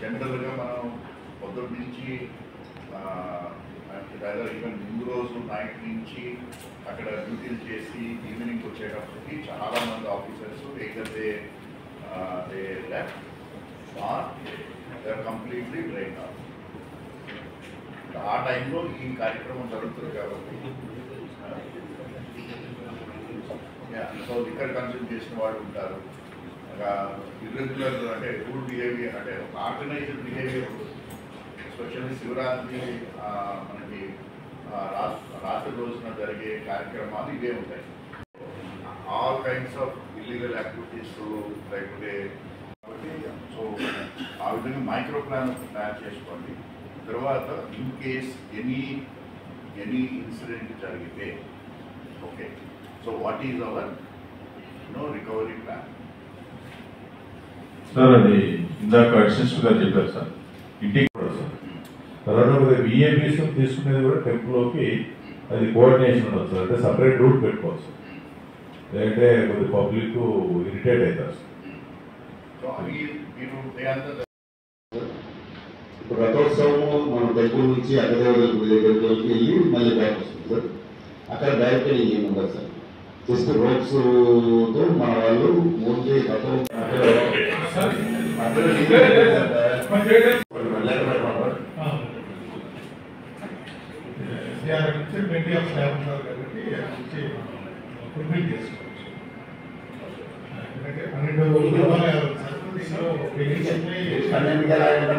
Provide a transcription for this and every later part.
జనరల్గా మనం పొద్దున్న నుంచి ఈవెన్ ముందు రోజు నైట్ నుంచి అక్కడ డ్యూటీలు చేసి ఈవినింగ్ వచ్చేటప్పటికి చాలామంది ఆఫీసర్స్ ఏదైతే దే కంప్లీట్లీ డ్రైన్ అవుట్. ఆ టైంలో ఈ కార్యక్రమం జరుగుతుంది కాబట్టి సో లిక్కర్ కన్స్యూమ్ చేసిన వాళ్ళు ఉంటారు, ఇర్రెగ్యులర్ అంటే రూల్ బిహేవియర్ అంటే ఒక ఆర్గనైజ్డ్ బిహేవియర్ ఉంటుంది. ఎస్పెషల్లీ శివరాత్రి మనకి రాత్రి రోజున జరిగే కార్యక్రమాలు ఇవే ఉంటాయి. All kinds of illegal activities లేకపోతే కాబట్టి సో ఆ విధంగా మైక్రో ప్లాన్ తయారు చేసుకోండి. తర్వాత ఇన్ కేస్ ఎనీ ఇన్సిడెంట్ జరిగితే okay, so what is our recovery plan? Sir అది ఇందాక అసిస్టెంట్ గారు చెప్పారు సార్, ఇంటికి కూడా సార్. తర్వాత విఏబీస్ తీసుకునేది కూడా టెంపుల్లోకి అది కోఆర్డినేషన్ ఉండదు సార్, అంటే సపరేట్ రూట్ పెట్టుకోవాలి సార్, లేదంటే కొద్ది పబ్లిక్ ఇరిటేట్ అవుతారు సార్. ఇప్పుడు రథోత్సవం మన దగ్గర నుంచి అగ్రదేవులకు వెళ్ళి మళ్ళీ బ్యాక్ వస్తుంది సార్. అక్కడ బ్యారికేడింగ్ ఏమి ఉండదు సార్, జస్ట్ రోడ్స్తో మన వాళ్ళు ఓన్లీ రథం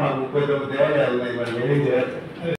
మాకు 39 దేవాలయాలు ఉన్నాయి.